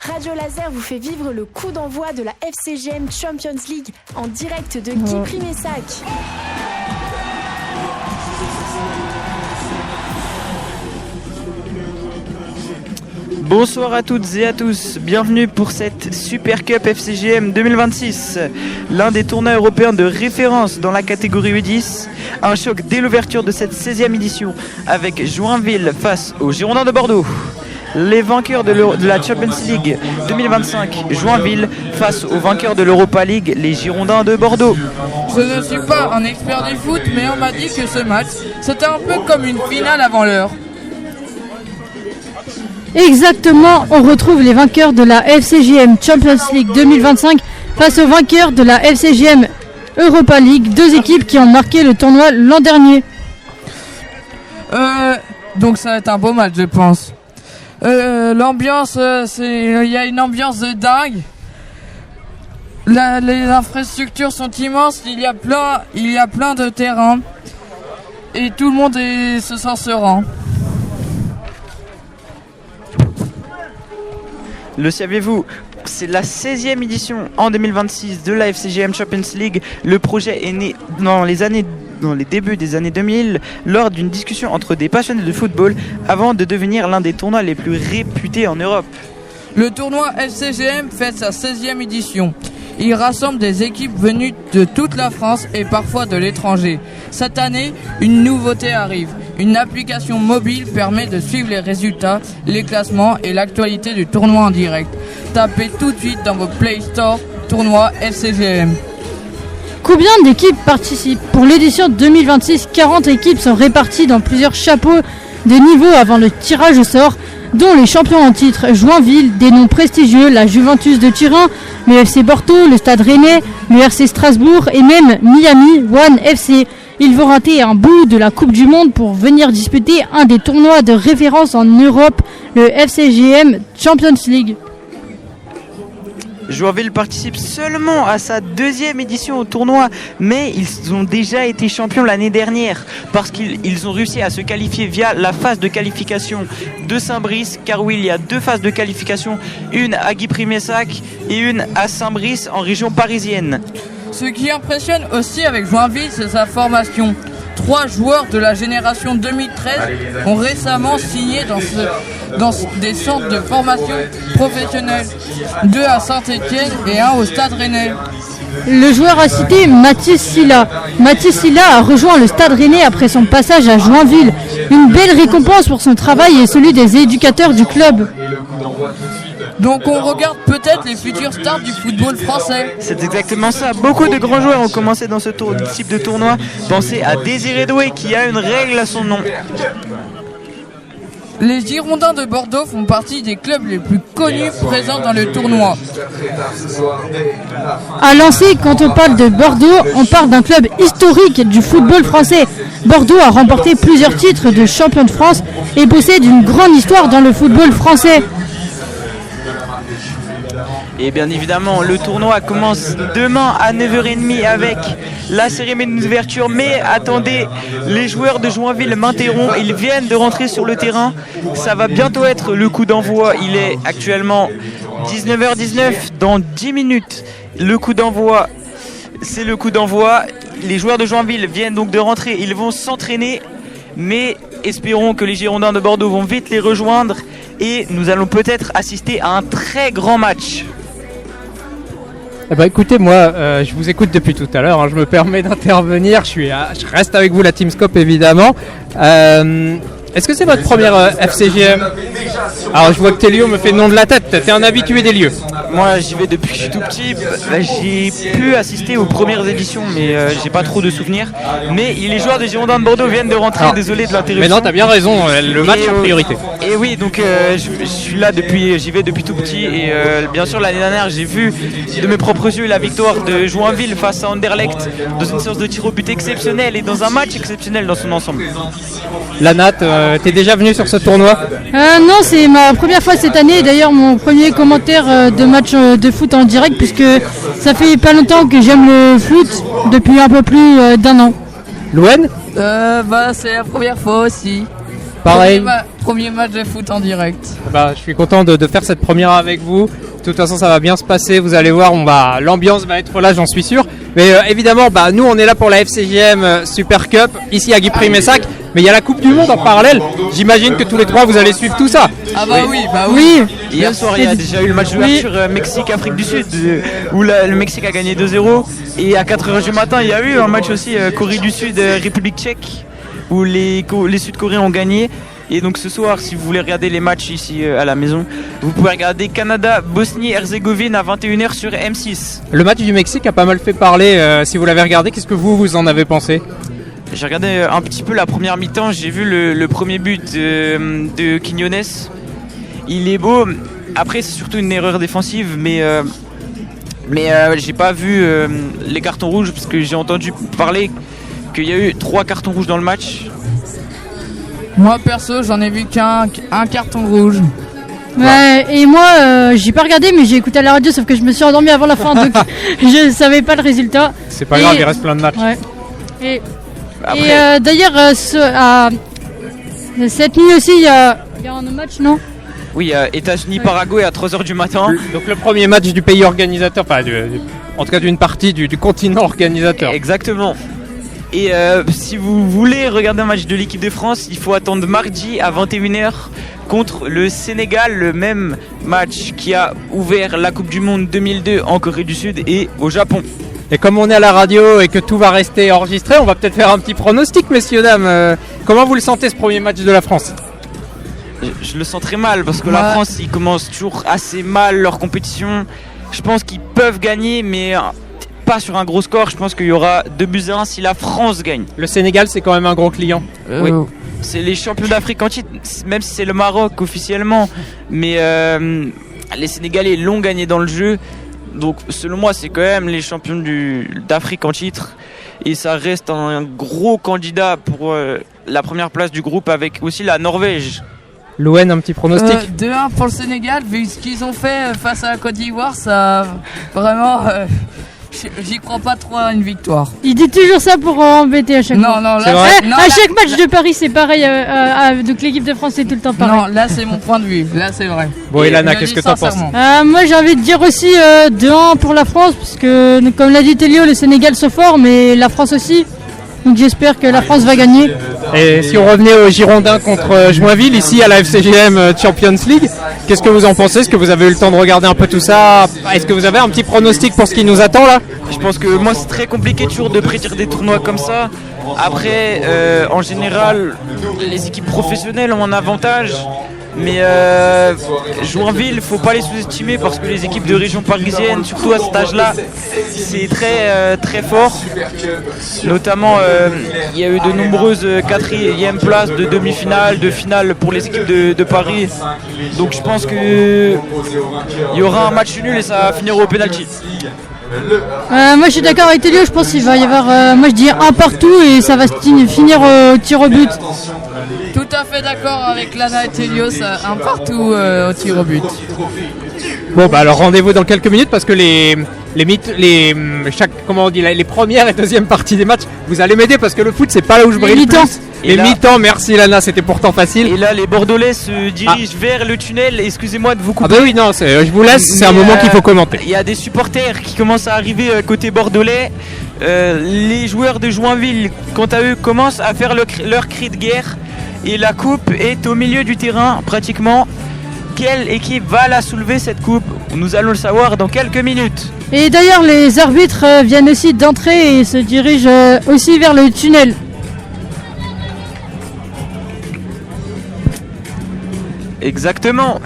Radio Laser vous fait vivre le coup d'envoi de la FCGM Champions League en direct de Guy Primessac. Bonsoir à toutes et à tous, bienvenue pour cette Super Cup FCGM 2026, l'un des tournois européens de référence dans la catégorie U10. Un choc dès l'ouverture de cette 16e édition avec Joinville face aux Girondins de Bordeaux. Les vainqueurs de la Champions League 2025, Joinville, face aux vainqueurs de l'Europa League, les Girondins de Bordeaux. Je ne suis pas un expert du foot, mais on m'a dit que ce match, c'était un peu comme une finale avant l'heure. Exactement, on retrouve les vainqueurs de la FCGM Champions League 2025 face aux vainqueurs de la FCGM Europa League, deux équipes qui ont marqué le tournoi l'an dernier. Donc ça va être un beau match, je pense. L'ambiance, il y a une ambiance de dingue. Les infrastructures sont immenses, il y a plein de terrains et tout le monde se sent serein. Le saviez-vous ? C'est la 16e édition en 2026 de la FCGM Champions League. Le projet est né dans les débuts des années 2000 lors d'une discussion entre des passionnés de football avant de devenir l'un des tournois les plus réputés en Europe. Le tournoi FCGM fête sa 16e édition. Il rassemble des équipes venues de toute la France et parfois de l'étranger. Cette année, une nouveauté arrive. Une application mobile permet de suivre les résultats, les classements et l'actualité du tournoi en direct. Tapez tout de suite dans vos Play Store tournoi FCGM. Combien d'équipes participent ? Pour l'édition 2026, 40 équipes sont réparties dans plusieurs chapeaux de niveau avant le tirage au sort, dont les champions en titre Joinville, des noms prestigieux, la Juventus de Turin, le FC Porto, le Stade Rennais, le RC Strasbourg et même Miami One FC. Ils vont rater un bout de la Coupe du Monde pour venir disputer un des tournois de référence en Europe, le FCGM Champions League. Joinville participe seulement à sa 2e édition au tournoi, mais ils ont déjà été champions l'année dernière parce qu'ils ont réussi à se qualifier via la phase de qualification de Saint-Brice, car oui, il y a 2 phases de qualification, une à Guy Primessac et une à Saint-Brice en région parisienne. Ce qui impressionne aussi avec Joinville, c'est sa formation. 3 joueurs de la génération 2013 ont récemment signé dans des centres de formation professionnelle. 2 à Saint-Étienne et 1 au Stade Rennais. Le joueur à citer, Mathis Silla. Mathis Silla a rejoint le Stade Rennais après son passage à Joinville. Une belle récompense pour son travail et celui des éducateurs du club. Donc on regarde peut-être les futurs stars du football français. C'est exactement ça. Beaucoup de grands joueurs ont commencé dans ce type de tournoi. Pensez à Désiré Doué qui a une règle à son nom. Les Girondins de Bordeaux font partie des clubs les plus connus présents dans le tournoi. À lancer, quand on parle de Bordeaux, on parle d'un club historique du football français. Bordeaux a remporté plusieurs titres de champion de France et possède une grande histoire dans le football français. Et bien évidemment, le tournoi commence demain à 9h30 avec la cérémonie d'ouverture. Mais attendez, les joueurs de Joinville m'interrompent. Ils viennent de rentrer sur le terrain. Ça va bientôt être le coup d'envoi. Il est actuellement 19h19. Dans 10 minutes, le coup d'envoi, c'est le coup d'envoi. Les joueurs de Joinville viennent donc de rentrer. Ils vont s'entraîner. Mais espérons que les Girondins de Bordeaux vont vite les rejoindre. Et nous allons peut-être assister à un très grand match. Eh ben écoutez, moi je vous écoute depuis tout à l'heure, je me permets d'intervenir, je reste avec vous la Teamscope évidemment. Est-ce que c'est votre première FCGM ? Alors je vois que Télio me fait le nom de la tête, t'es un habitué des lieux. Moi j'y vais depuis que je suis tout petit, j'ai pu assister aux premières éditions mais j'ai pas trop de souvenirs. Mais les joueurs des Girondins de Bordeaux viennent de rentrer, désolé de l'interruption. Mais non, t'as bien raison, le match en priorité. Et oui, donc je suis là j'y vais depuis tout petit et bien sûr l'année dernière j'ai vu de mes propres yeux la victoire de Joinville face à Anderlecht dans une séance de tir au but exceptionnelle et dans un match exceptionnel dans son ensemble. La Nat, t'es déjà venu sur ce tournoi ? Non, c'est ma première fois cette année. D'ailleurs, mon premier commentaire de match de foot en direct, puisque ça fait pas longtemps que j'aime le foot, depuis un peu plus d'un an. Louane ? C'est la première fois aussi. Pareil. Premier match de foot en direct. Bah, je suis content de faire cette première avec vous. De toute façon, ça va bien se passer. Vous allez voir, l'ambiance va être là, j'en suis sûr. Mais évidemment, nous, on est là pour la FCGM Super Cup, ici à Guipry-Messac. Mais il y a la Coupe du Monde en parallèle. J'imagine que tous les trois, vous allez suivre tout ça. Ah bah oui, Oui. Hier soir, il y a déjà eu le match d'ouverture Mexique-Afrique du Sud où le Mexique a gagné 2-0. Et à 4h du matin, il y a eu un match aussi Corée du Sud, République tchèque, où les Sud-Coréens ont gagné. Et donc ce soir, si vous voulez regarder les matchs ici à la maison, vous pouvez regarder Canada-Bosnie-Herzégovine à 21h sur M6. Le match du Mexique a pas mal fait parler. Si vous l'avez regardé, qu'est-ce que vous en avez pensé ? J'ai regardé un petit peu la première mi-temps, j'ai vu le premier but de Quiñones. Il est beau. Après, c'est surtout une erreur défensive, mais j'ai pas vu les cartons rouges parce que j'ai entendu parler qu'il y a eu 3 cartons rouges dans le match. Moi perso, j'en ai vu qu'un carton rouge. Ouais, et moi, j'ai pas regardé, mais j'ai écouté à la radio, sauf que je me suis endormi avant la fin, donc je savais pas le résultat. C'est pas grave, il reste plein de matchs. Ouais. Et Après, d'ailleurs, cette nuit aussi, il y a un match, non? oui, États-Unis-Paraguay à 3h du matin. Donc le premier match du pays organisateur, enfin en tout cas d'une partie du continent organisateur. Exactement. Et si vous voulez regarder un match de l'équipe de France, il faut attendre mardi à 21h contre le Sénégal, le même match qui a ouvert la Coupe du Monde 2002 en Corée du Sud et au Japon. Et comme on est à la radio et que tout va rester enregistré, on va peut-être faire un petit pronostic, messieurs, dames. Comment vous le sentez, ce premier match de la France ? Je le sens très mal parce que la France, ils commencent toujours assez mal leur compétition. Je pense qu'ils peuvent gagner, mais pas sur un gros score. Je pense qu'il y aura 2-1 si la France gagne. Le Sénégal, c'est quand même un gros client. Oui. C'est les champions d'Afrique en titre, même si c'est le Maroc officiellement. Mais les Sénégalais l'ont gagné dans le jeu. Donc selon moi, c'est quand même les champions d'Afrique en titre. Et ça reste un gros candidat pour la première place du groupe avec aussi la Norvège. Louen, un petit pronostic 2-1 pour le Sénégal, vu ce qu'ils ont fait face à la Côte d'Ivoire, ça vraiment... j'y crois pas trop à une victoire. Il dit toujours ça pour embêter à chaque fois. Non, là, c'est vrai. non, à chaque match de Paris, c'est pareil. Donc l'équipe de France, c'est tout le temps pareil. Non, là c'est mon point de vue. Là c'est vrai. Bon, Ilana, Je le qu'est-ce dis que t'en penses ? sincèrement. Moi, j'ai envie de dire aussi 2-1 pour la France, parce que, comme l'a dit Télio, le Sénégal sont forts, mais la France aussi. Donc j'espère que la France va gagner. Et si on revenait au Girondins contre Joinville, ici à la FCGM Champions League, qu'est-ce que vous en pensez ? Est-ce que vous avez eu le temps de regarder un peu tout ça ? Est-ce que vous avez un petit pronostic pour ce qui nous attend là ? Je pense que moi c'est très compliqué toujours de prédire des tournois comme ça. Après, en général, les équipes professionnelles ont un avantage. Mais Joinville, faut pas les sous-estimer parce que les équipes de région parisienne, surtout à cet âge-là, c'est très fort. Notamment, il y a eu de nombreuses 4e places de demi-finale, de finale pour les équipes de Paris. Donc je pense que il y aura un match nul et ça finira au pénalty. Moi, je suis d'accord avec Télio. Je pense qu'il va y avoir, moi je dis un partout et ça va finir au tir au but. Tout à fait d'accord avec Lana et Telios, un partout au tir au but. Bon, bah alors rendez-vous dans quelques minutes parce que les premières et deuxième parties des matchs, vous allez m'aider parce que le foot c'est pas là où je brille le plus. Les mi-temps, merci Lana, c'était pourtant facile. Et là, les Bordelais se dirigent vers le tunnel. Excusez-moi de vous couper. Ah bah oui, non, je vous laisse, c'est un moment qu'il faut commenter. Il y a des supporters qui commencent à arriver côté bordelais. Les joueurs de Joinville, quant à eux, commencent à faire leur cri de guerre. Et la coupe est au milieu du terrain, pratiquement. Quelle équipe va la soulever, cette coupe ? Nous allons le savoir dans quelques minutes. Et d'ailleurs, les arbitres viennent aussi d'entrer et se dirigent aussi vers le tunnel. Exactement.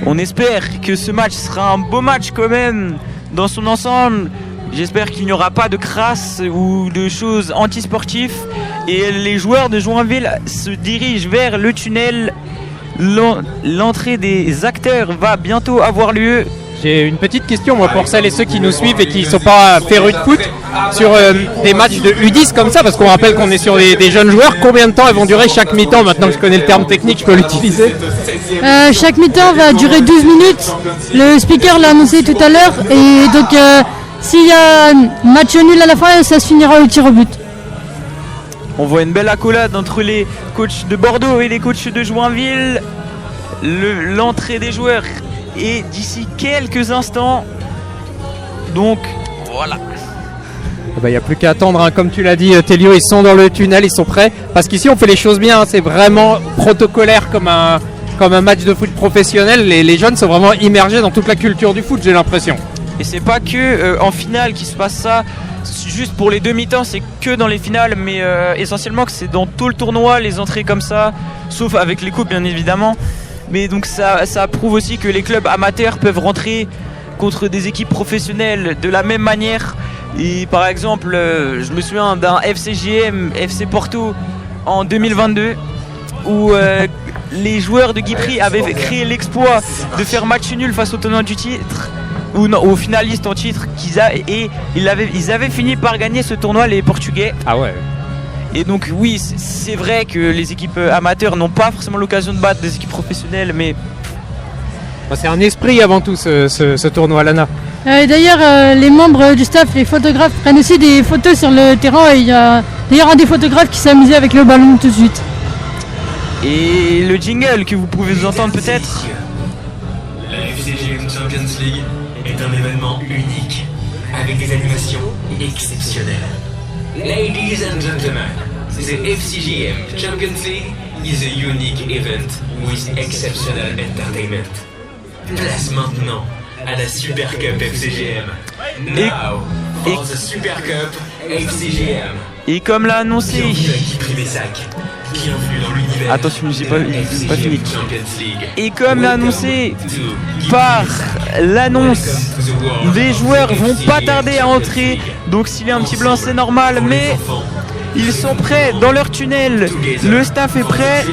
On espère que ce match sera un beau match quand même dans son ensemble. J'espère qu'il n'y aura pas de crasse ou de choses antisportives. Et les joueurs de Joinville se dirigent vers le tunnel. L'entrée des acteurs va bientôt avoir lieu. J'ai une petite question moi pour celles et ceux qui nous suivent et qui ne sont pas férus de foot sur des matchs de U10 comme ça, parce qu'on rappelle qu'on est sur des jeunes joueurs. Combien de temps elles vont durer chaque mi-temps? Maintenant que je connais le terme technique, je peux l'utiliser. Chaque mi-temps va durer 12 minutes. Le speaker l'a annoncé tout à l'heure. Et donc s'il y a un match nul à la fin, ça se finira au tir au but. On voit une belle accolade entre les coachs de Bordeaux et les coachs de Joinville. L'entrée des joueurs est d'ici quelques instants. Donc voilà. Il n'y a plus qu'à attendre, hein. Comme tu l'as dit, Télio, ils sont dans le tunnel, ils sont prêts. Parce qu'ici, on fait les choses bien, hein. C'est vraiment protocolaire comme un match de foot professionnel. Les jeunes sont vraiment immergés dans toute la culture du foot, j'ai l'impression. Et c'est pas que en finale qu'il se passe ça, juste pour les demi-temps, c'est que dans les finales, mais essentiellement que c'est dans tout le tournoi, les entrées comme ça, sauf avec les coupes bien évidemment. Mais donc ça prouve aussi que les clubs amateurs peuvent rentrer contre des équipes professionnelles de la même manière. Et par exemple, je me souviens d'un FCJM, FC Porto en 2022 où les joueurs de Guipry avaient créé l'exploit de faire match nul face au tenant du titre ou non, aux finalistes en titre ils avaient fini par gagner ce tournoi, les Portugais. Ah ouais. Et donc oui, c'est vrai que les équipes amateurs n'ont pas forcément l'occasion de battre des équipes professionnelles, mais c'est un esprit avant tout ce tournoi, Lana. D'ailleurs, les membres du staff, les photographes, prennent aussi des photos sur le terrain. Et il y a d'ailleurs un des photographes qui s'est amusé avec le ballon tout de suite. Et le jingle que vous pouvez vous entendre peut-être. La FCGM Champions League est un événement unique, avec des animations exceptionnelles. Ladies and gentlemen, the FCGM Champions League is a unique event with exceptional entertainment. Place maintenant à la Super Cup FCGM. Now for the Super Cup FCGM. Et comme l'a annoncé. Attention, j'ai pas fini. Et comme l'a annoncé par l'annonce, les joueurs vont pas tarder à entrer. Donc s'il y a un petit blanc, c'est normal, mais ils sont prêts dans leur tunnel. Le staff est prêt.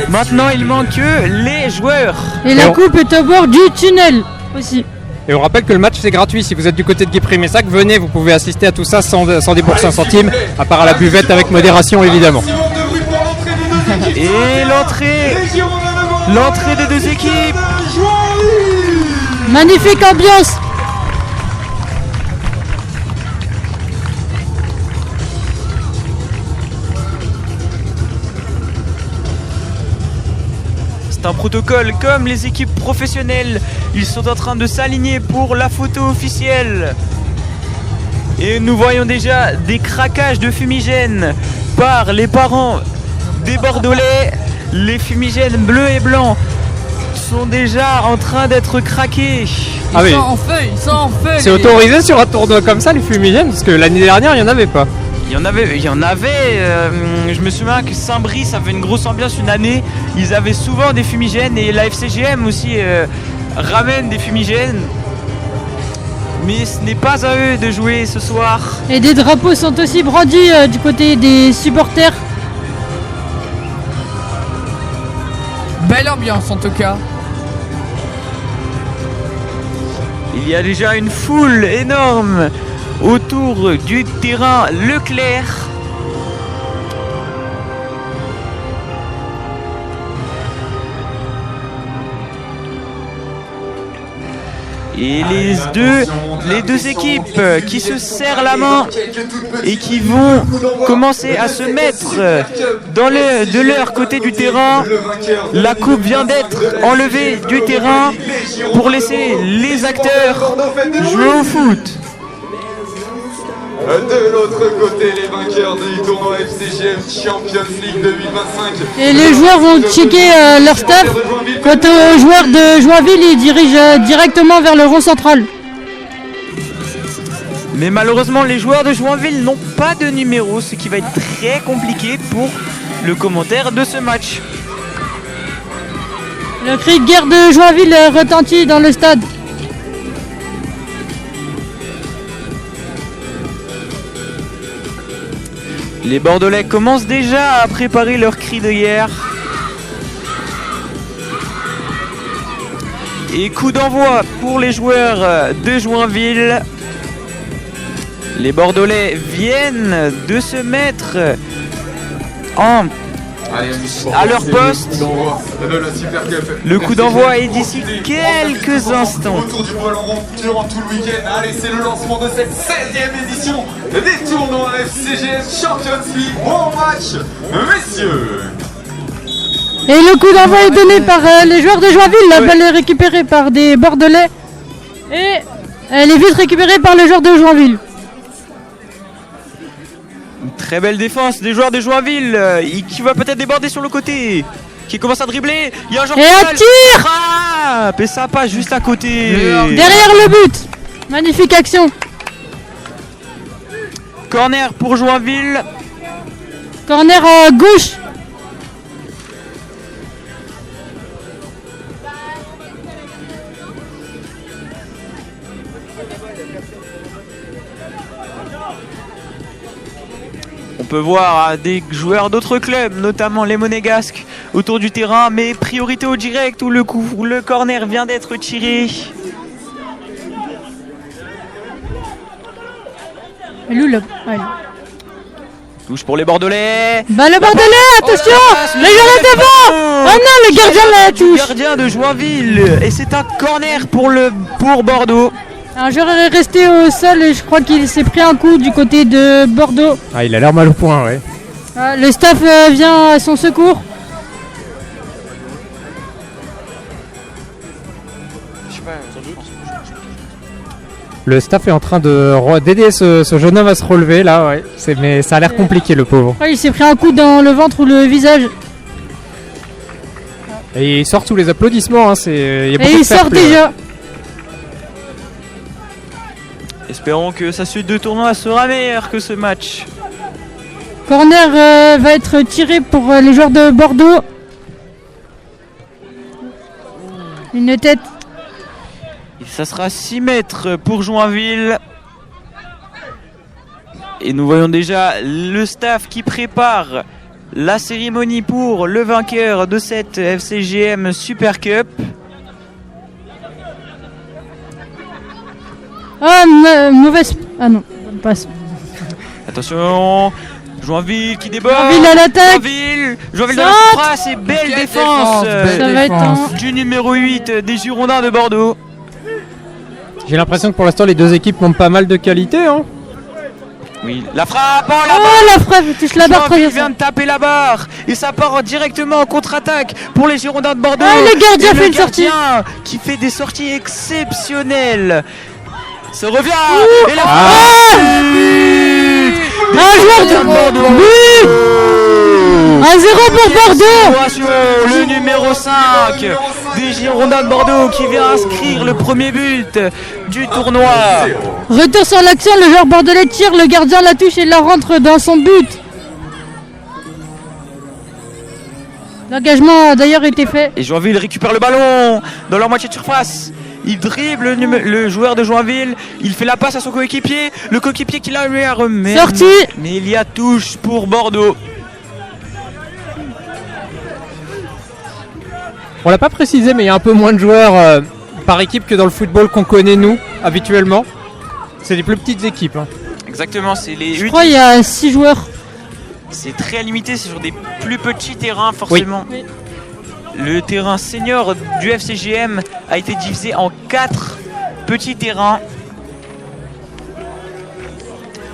Maintenant, il manque que les joueurs. Et la coupe est au bord du tunnel aussi. Et on rappelle que le match c'est gratuit. Si vous êtes du côté de Guipry-Messac, venez, vous pouvez assister à tout ça sans débourser un centime, à part à la buvette avec modération évidemment. Et l'entrée des deux équipes. Magnifique ambiance. C'est un protocole comme les équipes professionnelles. Ils sont en train de s'aligner pour la photo officielle. Et nous voyons déjà des craquages de fumigènes par les parents des Bordelais. Les fumigènes bleus et blancs sont déjà en train d'être craqués. Ils sont en feu. C'est autorisé sur un tournoi comme ça, les fumigènes? Parce que l'année dernière, il n'y en avait pas. Il y en avait. Je me souviens que Saint-Brice avait une grosse ambiance une année. Ils avaient souvent des fumigènes et la FCGM aussi ramène des fumigènes. Mais ce n'est pas à eux de jouer ce soir. Et des drapeaux sont aussi brandis du côté des supporters. Belle ambiance en tout cas. Il y a déjà une foule énorme autour du terrain Leclerc. Et les deux équipes qui se serrent la main et qui vont commencer à se mettre de leur côté du terrain. La coupe vient d'être enlevée du terrain pour laisser les acteurs jouer au foot. De l'autre côté, les vainqueurs du tournoi FCGM Champions League 2025. Et les joueurs vont checker leur staff. Quant aux joueurs de Joinville, ils dirigent directement vers le rond central. Mais malheureusement, les joueurs de Joinville n'ont pas de numéro, ce qui va être très compliqué pour le commentaire de ce match. Le cri de guerre de Joinville retentit dans le stade. Les Bordelais commencent déjà à préparer leur cri de guerre. Et coup d'envoi pour les joueurs de Joinville. Les Bordelais viennent de se mettre en Allez, à leur poste. de la Super Cup. Le coup d'envoi est d'ici quelques instants. Autour du ballon rond durant tout le week-end. Allez, c'est le lancement de cette 16e édition des tournois FCGM Champions League. Bon match, messieurs. Et le coup d'envoi est donné par les joueurs de Joinville. La balle est récupérée par des Bordelais. Et elle est vite récupérée par les joueurs de Joinville. Une très belle défense des joueurs de Joinville qui va peut-être déborder sur le côté. Qui commence à dribbler. Il y a un joueur Et un tir et ça passe juste à côté. derrière le but. Magnifique action. Corner pour Joinville. Corner à gauche. On peut voir des joueurs d'autres clubs, notamment les Monégasques, autour du terrain, mais priorité au direct où le corner vient d'être tiré. Elle est où, là Allez. Touche pour les Bordelais. Bah le Bordelais, attention. Les joueurs de devant. Oh non, le gardien de la touche. Gardien de Joinville. Et c'est un corner pour Bordeaux. Un joueur est resté au sol et je crois qu'il s'est pris un coup du côté de Bordeaux. Ah, il a l'air mal au point, ouais. Le staff vient à son secours. Le staff est en train d'aider ce jeune homme à se relever là, ouais. Mais ça a l'air compliqué, le pauvre. Ouais, il s'est pris un coup dans le ventre ou le visage. Et il sort sous les applaudissements, hein. Et il sort déjà. Espérons que sa suite de tournoi sera meilleure que ce match. Corner va être tiré pour les joueurs de Bordeaux. Une tête. Et ça sera 6 mètres pour Joinville. Et nous voyons déjà le staff qui prépare la cérémonie pour le vainqueur de cette FCGM Super Cup. Ah, mauvaise. Ah non, bonne passe. Attention, Joinville qui déborde. Joinville à l'attaque. Joinville dans la surface et belle défense, Ça va être du numéro 8 des Girondins de Bordeaux. J'ai l'impression que pour l'instant les deux équipes ont pas mal de qualité, hein. Oui, la frappe, la frappe, touche la barre. Joinville vient de taper la barre et ça part directement en contre-attaque pour les Girondins de Bordeaux. Ah, le gardien fait une sortie qui fait des sorties exceptionnelles. Se revient et la un joueur de Bordeaux. 1-0 pour Bordeaux. Le numéro 5 des Girondins de Bordeaux qui vient inscrire le premier but du tournoi. Retour sur l'action, le joueur bordelais tire, le gardien la touche et la rentre dans son but. L'engagement a d'ailleurs été fait. Et Joinville récupère le ballon dans leur moitié de surface. Il dribble le joueur de Joinville. Il fait la passe à son coéquipier. Le coéquipier qui l'a lui a remis. Sorti. Mais il y a touche pour Bordeaux. On l'a pas précisé, mais il y a un peu moins de joueurs par équipe que dans le football qu'on connaît nous habituellement. C'est les plus petites équipes, hein. Exactement, c'est les 8. Je crois qu'il y a 6 joueurs. C'est très limité, c'est sur des plus petits terrains forcément. Oui. Le terrain senior du FCGM a été divisé en 4 petits terrains.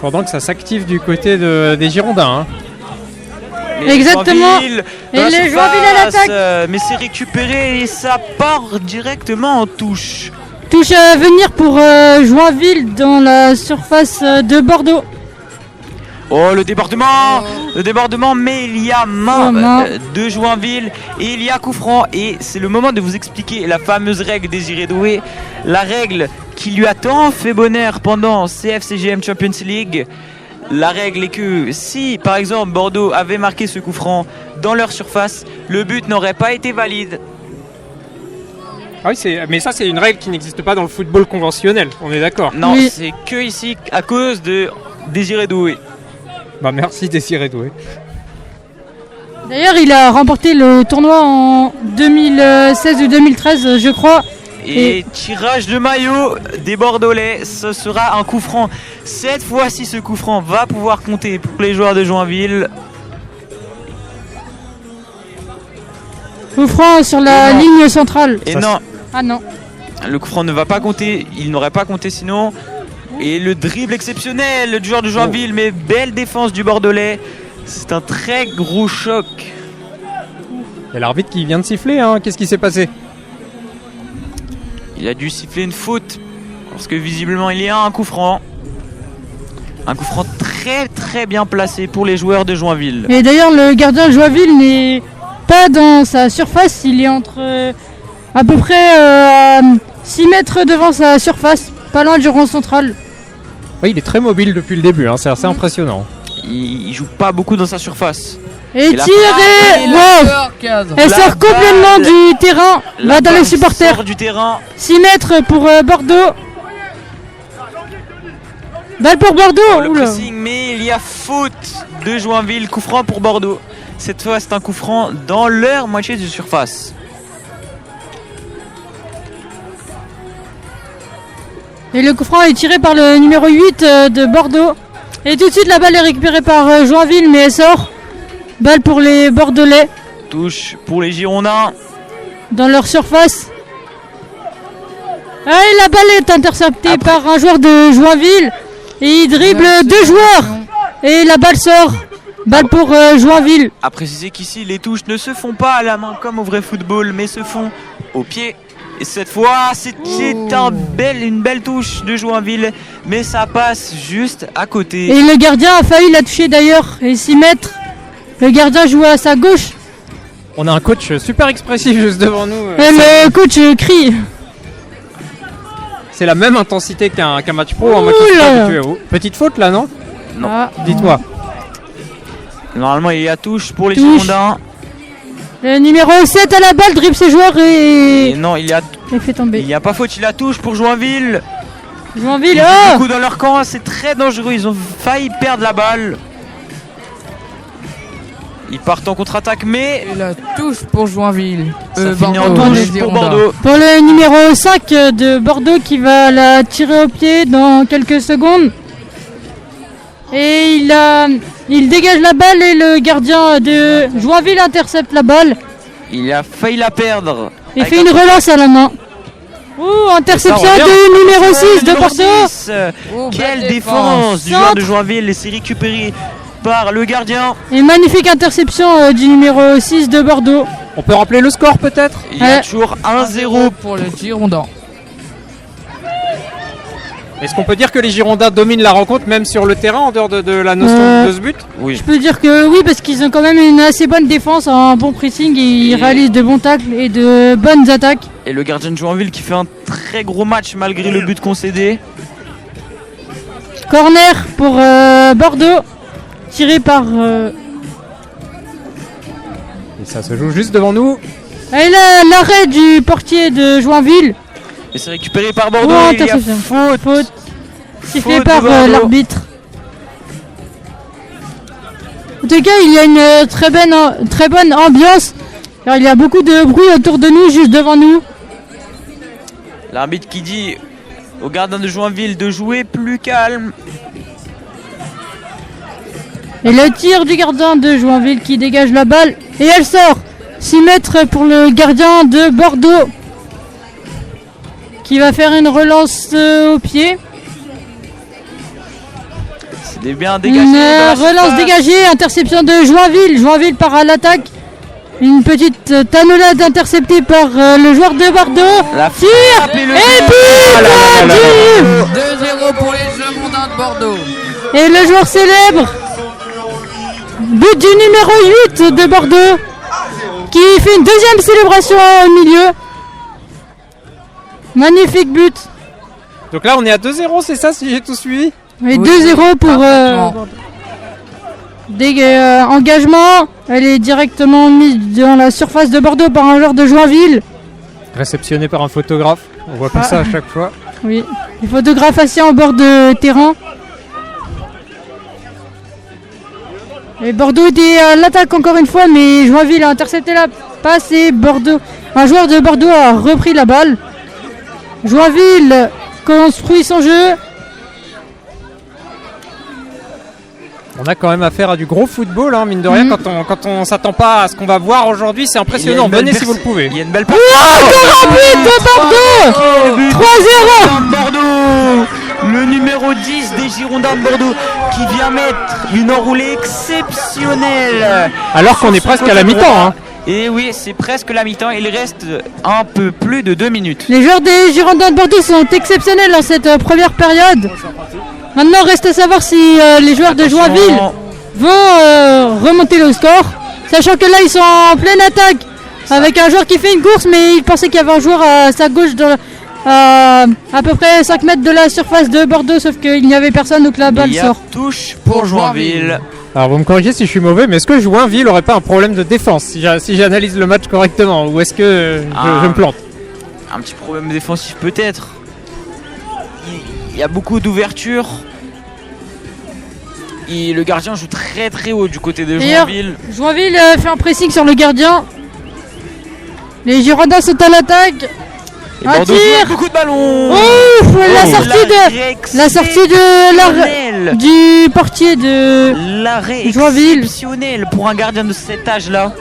Pendant que ça s'active du côté des Girondins, hein. Exactement. Joinville, et les Joinville à l'attaque. Mais c'est récupéré et ça part directement en touche. Touche à venir pour Joinville dans la surface de Bordeaux. Oh, le débordement, mais il y a main de Joinville et il y a coup franc. Et c'est le moment de vous expliquer la fameuse règle Désiré Doué, la règle qui lui a tant fait bonheur pendant CFCGM Champions League. La règle est que si, par exemple, Bordeaux avait marqué ce coup franc dans leur surface, le but n'aurait pas été valide. Ah oui, mais ça c'est une règle qui n'existe pas dans le football conventionnel, on est d'accord. Non, Oui. c'est que ici à cause de Désiré Doué. Bah merci Désiré Doué. D'ailleurs, il a remporté le tournoi en 2016 ou 2013, je crois. Et tirage de maillot des Bordelais, ce sera un coup franc. Cette fois-ci, ce coup franc va pouvoir compter pour les joueurs de Joinville. Coup franc sur la Non. ligne centrale. Et Ça, non, Ah non. le coup franc ne va pas compter. Il n'aurait pas compté sinon. Et le dribble exceptionnel du joueur de Joinville, mais belle défense du Bordelais. C'est un très gros choc. Il y a l'arbitre qui vient de siffler, hein. Qu'est-ce qui s'est passé? Il a dû siffler une faute parce que visiblement il y a un coup franc. Un coup franc très très bien placé pour les joueurs de Joinville. Et d'ailleurs, le gardien de Joinville n'est pas dans sa surface. Il est entre à peu près 6 mètres devant sa surface, pas loin du rond central. Oui, il est très mobile depuis le début, hein. C'est assez impressionnant. Il joue pas beaucoup dans sa surface. Et la tiré. frappe, et Wow. Cadre. Elle La sort complètement balle. du terrain. La Va dans les balle supporters. sort du terrain. 6 mètres pour Bordeaux. Balle pour Bordeaux. Oh, le Oula. pressing, mais il y a faute de Joinville. Coup franc pour Bordeaux. Cette fois, c'est un coup franc dans leur moitié de surface. Et le coup franc est tiré par le numéro 8 de Bordeaux. Et tout de suite, la balle est récupérée par Joinville, mais elle sort. Balle pour les Bordelais Touche pour les Girondins. dans leur surface. Ah, et la balle est interceptée Après- par un joueur de Joinville. Et il dribble deux joueurs. Et la balle sort. Balle pour Joinville. À préciser qu'ici, les touches ne se font pas à la main comme au vrai football, mais se font au pied. Et cette fois, c'est une belle touche de Joinville, mais ça passe juste à côté. Et le gardien a failli la toucher d'ailleurs. Et 6 mètres. Le gardien joue à sa gauche. On a un coach super expressif juste devant nous. Et le coach crie. C'est la même intensité qu'un match pro en match Ouh là là. habitué. Petite faute là, non? Non. Ah. Dites-moi. Normalement, il y a touche pour les Touche. Girondins. Le numéro 7 à la balle, dribble ses joueurs Et et non, il fait tomber. n'y a pas faute, il y a touche pour Joinville. Joinville, Ils jouent oh beaucoup dans leur camp, c'est très dangereux. Ils ont failli perdre la balle. Ils partent en contre-attaque, mais Et la touche pour Joinville. ça finit en Bordeaux, les touche pour Girondins. Bordeaux. Pour le numéro 5 de Bordeaux qui va la tirer au pied dans quelques secondes. Et il dégage la balle et le gardien de Joinville intercepte la balle Il a failli la perdre. et Avec fait une un- relance à la main. Ouh, interception revient. du numéro 6 de Numéro Bordeaux. 6. Oh, Quelle belle défense du Centre. joueur de Joinville et c'est récupéré par le gardien. Et magnifique interception du numéro 6 de Bordeaux. On peut rappeler le score peut-être? Il y a Ouais. toujours 1-0. 1-0 pour les Girondins. Est-ce qu'on peut dire que les Girondins dominent la rencontre même sur le terrain en dehors de la notion de ce but? Oui. Je peux dire que oui, parce qu'ils ont quand même une assez bonne défense, un bon pressing et ils réalisent de bons tacles et de bonnes attaques. Et le gardien de Joinville qui fait un très gros match malgré le but concédé. Corner pour Bordeaux, tiré par... Et ça se joue juste devant nous. Et là, l'arrêt du portier de Joinville. Et c'est récupéré par Bordeaux. Oh, Il y a interception. faute. Sifflé Faute par de Bordeaux. l'arbitre. En tout cas, il y a une très bonne ambiance. Alors, il y a beaucoup de bruit autour de nous, juste devant nous. L'arbitre qui dit au gardien de Joinville de jouer plus calme. Et le tir du gardien de Joinville qui dégage la balle. Et elle sort. 6 mètres pour le gardien de Bordeaux. Qui va faire une relance au pied. C'est bien dégagé. Une dans la relance surface. dégagée, interception de Joinville. Joinville part à l'attaque. Une petite tanolade interceptée par le joueur de Bordeaux. La Tire frappe et le et but. but du- 2-0 pour les Girondins de Bordeaux. Et le joueur célèbre. But du numéro 8 de Bordeaux. Qui fait une deuxième célébration au milieu. Magnifique but. Donc là on est à 2-0, c'est ça si j'ai tout suivi? Et Oui, 2-0 pour parfaitement. engagement. Elle est directement mise dans la surface de Bordeaux par un joueur de Joinville. Réceptionné par un photographe. On voit pas ça à chaque fois. Oui, les photographes assis en bord de terrain. Et Bordeaux était à l'attaque encore une fois, mais Joinville a intercepté la passe et Bordeaux, un joueur de Bordeaux a repris la balle. Joinville construit son jeu. On a quand même affaire à du gros football, hein, mine de rien, quand on s'attend pas à ce qu'on va voir aujourd'hui, c'est impressionnant. Venez si vous le pouvez. Il y a une belle Encore un but de Bordeaux. 3-0. Bordeaux, le numéro 10 des Girondins de Bordeaux qui vient mettre une enroulée exceptionnelle. Alors qu'on est presque à la mi-temps. Hein. Et oui, c'est presque la mi-temps. Il reste un peu plus de 2 minutes. Les joueurs des Girondins de Bordeaux sont exceptionnels dans cette première période. Maintenant, reste à savoir si les joueurs de Joinville vont remonter le score. Sachant que là, ils sont en pleine attaque avec un joueur qui fait une course, mais il pensait qu'il y avait un joueur à sa gauche à peu près 5 mètres de la surface de Bordeaux, sauf qu'il n'y avait personne, donc la balle sort. Touche pour Joinville. Alors vous me corrigez si je suis mauvais, mais est-ce que Joinville aurait pas un problème de défense si j'analyse le match correctement, ou est-ce que je me plante? Un petit problème défensif peut-être. Il y a beaucoup d'ouverture. Le gardien joue très très haut du côté de Joinville. Joinville fait un pressing sur le gardien. Les Girondins sont à l'attaque. Un tir. Beaucoup de ballons. Ouf, la sortie du portier de l'arrêt Joinville. Exceptionnel pour un gardien de cet âge-là.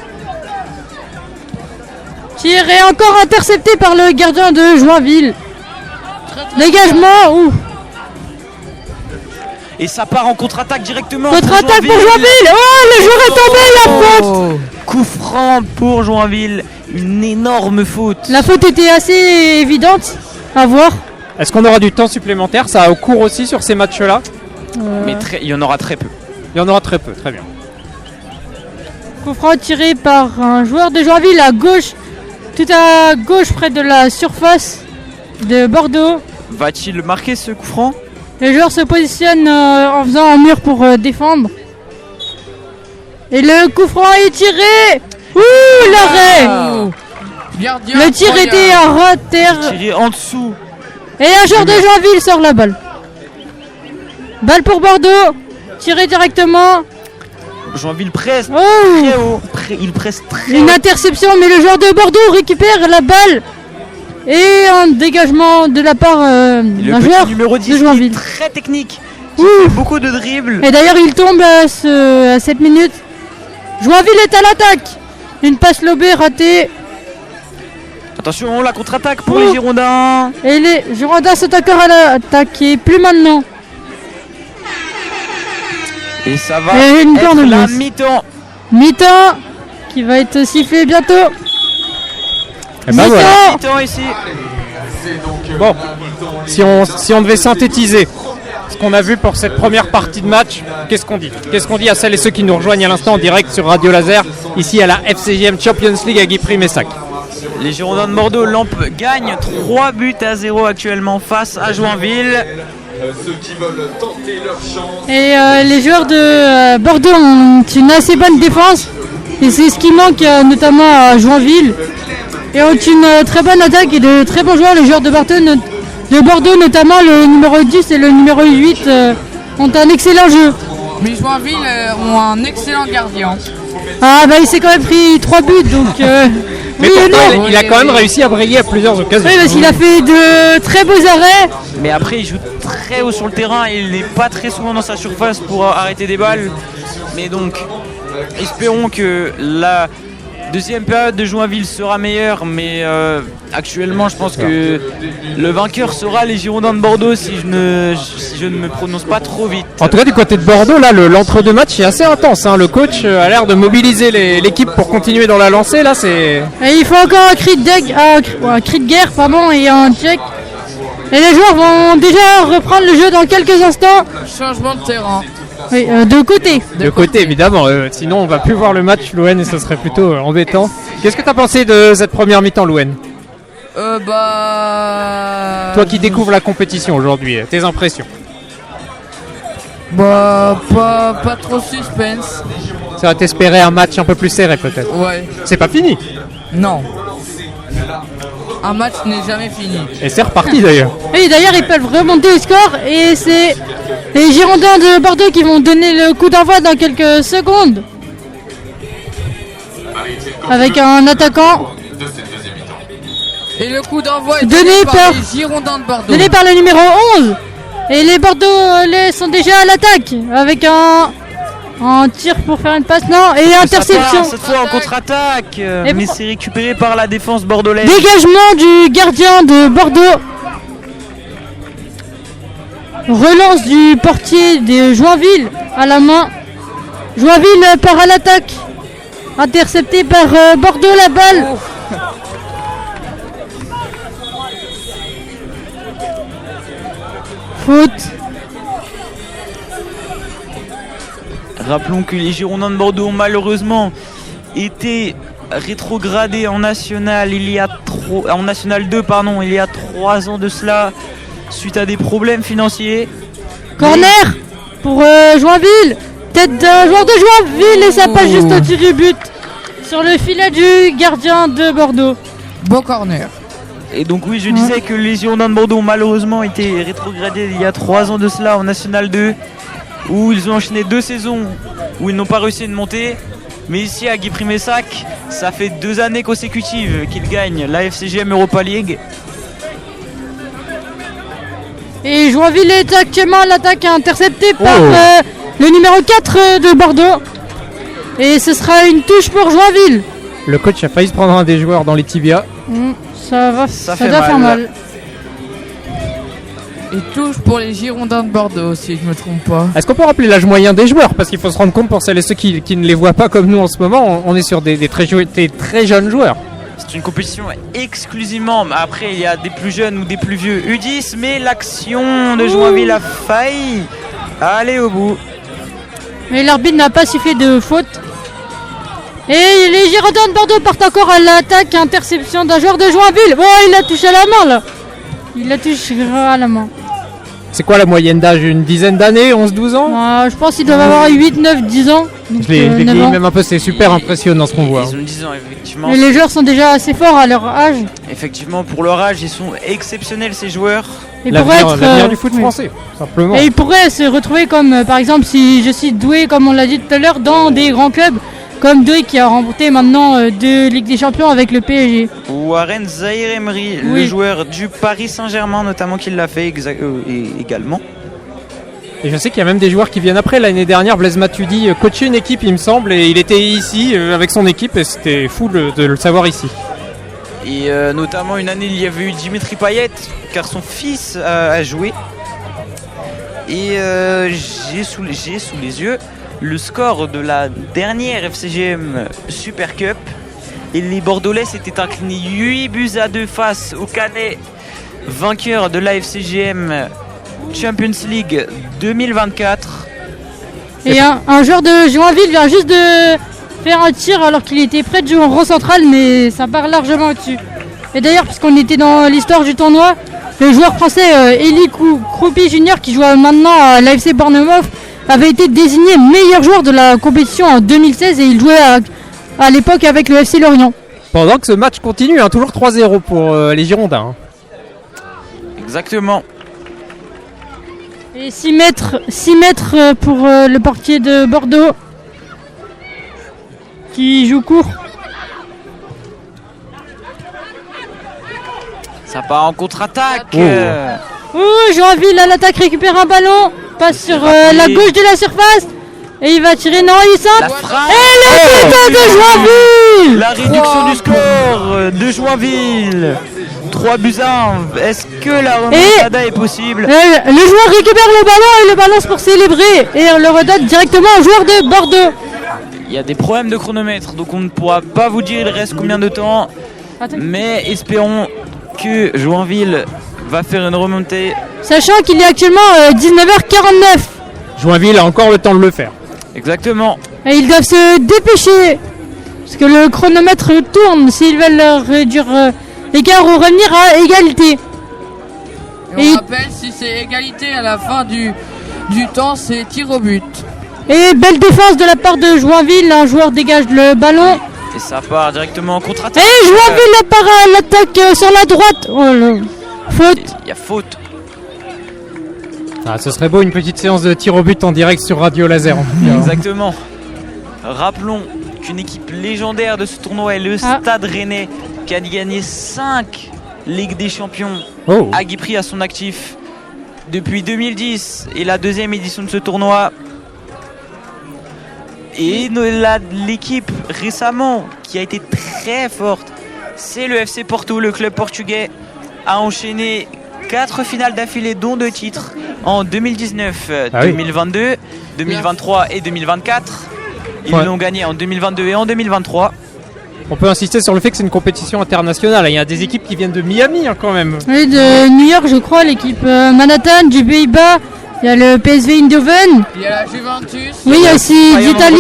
Tir est encore intercepté par le gardien de Joinville. Dégagement. Ouf. Et ça part en contre-attaque directement. Contre-attaque pour Joinville. Oh, le joueur est tombé, la faute. Coup franc pour Joinville. Une énorme faute. La faute était assez évidente à voir. Est-ce qu'on aura du temps supplémentaire? Ça a au cours aussi sur ces matchs-là? Mais il y en aura très peu. Il y en aura très peu, très bien. Coup franc tiré par un joueur de Joinville à gauche, tout à gauche près de la surface de Bordeaux. Va-t-il marquer ce coup franc? Le joueur se positionne en faisant un mur pour défendre. Et le coup franc est tiré. Ouh, l'arrêt. Le tir était à terre. Tiré en dessous. Et un joueur de Joinville sort la balle. Balle pour Bordeaux. Tiré directement. Joinville presse Oh. très haut. Il presse très haut. Une interception, mais le joueur de Bordeaux récupère la balle. Et un dégagement de la part d'un joueur numéro 10 de Joinville. Très technique. Ouh. Beaucoup de dribbles. Et d'ailleurs, il tombe à 7 minutes. Joinville est à l'attaque. Une passe lobée ratée. Attention, la contre-attaque pour les Girondins. Et les Girondins sont encore à l'attaque. Et plus maintenant. Et ça va Et une être la cornemuse. mi-temps. Mi-temps qui va être sifflé bientôt. Et ben voilà. Mi-temps ici. Bon, si on devait synthétiser ce qu'on a vu pour cette première partie de match, qu'est-ce qu'on dit? Qu'est-ce qu'on dit à celles et ceux qui nous rejoignent à l'instant en direct sur Radio Laser, ici à la FCJM Champions League à Guipry-Messac? Les Girondins de Bordeaux gagnent 3-0 actuellement face à Joinville. Ceux qui veulent tenter leur chance. Et les joueurs de Bordeaux ont une assez bonne défense. Et c'est ce qui manque notamment à Joinville. Et ont une très bonne attaque et de très bons joueurs. Les joueurs de Bordeaux, notamment le numéro 10 et le numéro 8, ont un excellent jeu. Mais Joinville ont un excellent gardien. Ah bah il s'est quand même pris 3 buts donc Mais oui et pourtant, non. il a quand même réussi à briller à plusieurs occasions. Oui parce qu'il a fait de très beaux arrêts. Mais après, il joue très haut sur le terrain. Il n'est pas très souvent dans sa surface pour arrêter des balles. Mais donc, espérons que la deuxième période de Joinville sera meilleure. Mais actuellement, je pense que le vainqueur sera les Girondins de Bordeaux si je ne me prononce pas trop vite. En tout cas, du côté de Bordeaux, là, l'entre-deux match est assez intense. Hein. Le coach a l'air de mobiliser l'équipe pour continuer dans la lancée. Là, c'est. Et il faut encore un cri de guerre et un check. Et les joueurs vont déjà reprendre le jeu dans quelques instants. Changement de terrain. Oui, de côté. De côté, évidemment. Sinon, on va plus voir le match, Louane, et ce serait plutôt embêtant. Qu'est-ce que tu as pensé de cette première mi-temps, Louane? Toi qui découvres la compétition aujourd'hui, tes impressions? Bah, pas trop suspense. Ça va t'espérer un match un peu plus serré, peut-être? Ouais. C'est pas fini. Non. Un match n'est jamais fini. Et c'est reparti d'ailleurs. Et d'ailleurs, ils peuvent remonter au score. Et c'est les Girondins de Bordeaux qui vont donner le coup d'envoi dans quelques secondes. Avec un attaquant Et le coup d'envoi est Donné par les Girondins de Bordeaux. donné par le numéro 11. Et les Bordeaux sont déjà à l'attaque. Avec un En tir pour faire une passe, non, et interception. Cette fois en contre-attaque, Et mais pour- c'est récupéré par la défense bordelaise. Dégagement du gardien de Bordeaux. Relance du portier de Joinville à la main. Joinville part à l'attaque. Intercepté par Bordeaux la balle. Faute. Rappelons que les Girondins de Bordeaux ont malheureusement été rétrogradés en National en National 2 il y a 3 ans de cela suite à des problèmes financiers. Corner pour Joinville. Tête d'un joueur de Joinville et ça passe juste au-dessus du but. Sur le filet du gardien de Bordeaux. Beau corner. Et donc oui, je disais que les Girondins de Bordeaux ont malheureusement été rétrogradés il y a 3 ans de cela en National 2, où ils ont enchaîné 2 saisons où ils n'ont pas réussi à monter. Mais ici à Guy-Primessac, ça fait 2 années consécutives qu'ils gagnent la FCGM Europa League. Et Joinville est actuellement à l'attaque, intercepté par le numéro 4 de Bordeaux. Et ce sera une touche pour Joinville. Le coach a failli se prendre un des joueurs dans les tibias. Ça doit faire mal. Et touche pour les Girondins de Bordeaux, si je me trompe pas. Est-ce qu'on peut rappeler l'âge moyen des joueurs? Parce qu'il faut se rendre compte, pour celles et ceux qui ne les voient pas comme nous en ce moment, on est sur des très jeunes joueurs. C'est une compétition exclusivement, mais après il y a des plus jeunes ou des plus vieux U10, mais l'action de Joinville a failli aller au bout. Mais l'arbitre n'a pas sifflé de faute. Et les Girondins de Bordeaux partent encore à l'attaque, interception d'un joueur de Joinville. Bon, il a touché à la main là. Il la touche à la main. C'est quoi la moyenne d'âge? Une dizaine d'années? 11-12 ans? Je pense qu'ils doivent avoir 8, 9, 10 ans. Donc, Je l'ai 9 vieilli ans. même un peu, c'est super impressionnant ce qu'on voit. Ils ont 10 ans effectivement. Et les joueurs sont déjà assez forts à leur âge. Effectivement, pour leur âge, ils sont exceptionnels ces joueurs. Et L'avenir du foot français, simplement. Et ils pourraient se retrouver comme, par exemple, si je cite Douai, comme on l'a dit tout à l'heure, dans des grands clubs, comme Douai qui a remporté maintenant 2 Ligues des Champions avec le PSG. Warren Zahir Emery, le joueur du Paris Saint-Germain notamment, qui l'a fait également. Et je sais qu'il y a même des joueurs qui viennent après. L'année dernière, Blaise Matuidi coachait une équipe, il me semble, et il était ici avec son équipe, et c'était fou de le savoir ici. Et notamment une année, il y avait eu Dimitri Payet, car son fils a joué. Et j'ai sous les yeux le score de la dernière FCGM Super Cup. Et les Bordelais s'étaient inclinés 8-2 face au Canet, vainqueur de la FCGM Champions League 2024. Et un joueur de Joinville vient juste de faire un tir alors qu'il était près de jouer en rond central, mais ça part largement au-dessus. Et d'ailleurs, puisqu'on était dans l'histoire du tournoi, le joueur français Eli Kroupi Junior, qui joue maintenant à l'AFC Bournemouth, avait été désigné meilleur joueur de la compétition en 2016 et il jouait à l'époque avec le FC Lorient. Pendant que ce match continue, toujours 3-0 pour les Girondins. Exactement. Et 6 mètres pour le portier de Bordeaux qui joue court. Ça part en contre-attaque. Joinville à l'attaque récupère un ballon, passe sur la gauche de la surface et il va tirer. Non, il La centre. frappe. Et le but de Joinville. La réduction du score de Joinville. 3-1. Est-ce que la remontada est possible? Le joueur récupère le ballon et le balance pour célébrer et on le redonne directement au joueur de Bordeaux. Il y a des problèmes de chronomètre, donc on ne pourra pas vous dire il reste combien de temps. Mais espérons que Joinville va faire une remontée. Sachant qu'il est actuellement 19h49. Joinville a encore le temps de le faire. Exactement. Et ils doivent se dépêcher. Parce que le chronomètre tourne s'ils veulent réduire l'écart ou revenir à égalité. Et on rappelle, si c'est égalité à la fin du temps, c'est tir au but. Et belle défense de la part de Joinville. Un joueur dégage le ballon. Et ça part directement en contre-attaque. Et Joinville part à l'attaque sur la droite. Oh là. Faute. Il y a faute. Ce serait beau une petite séance de tir au but en direct sur Radio Laser. En tout cas. Exactement. Rappelons qu'une équipe légendaire de ce tournoi est le Stade Rennais, qui a gagné 5 Ligues des Champions à Guipry à son actif depuis 2010 et la 2e édition de ce tournoi. Et l'équipe récemment qui a été très forte, c'est le FC Porto, le club portugais, a enchaîné 4 finales d'affilée dont 2 titres en 2019, 2022, 2023 et 2024. Ils l'ont gagné en 2022 et en 2023. On peut insister sur le fait que c'est une compétition internationale. Il y a des équipes qui viennent de Miami quand même. Oui, de New York, je crois, l'équipe Manhattan, du Pays-Bas. Il y a le PSV Eindhoven. Il y a la Juventus. Oui, il y a aussi d'Italie.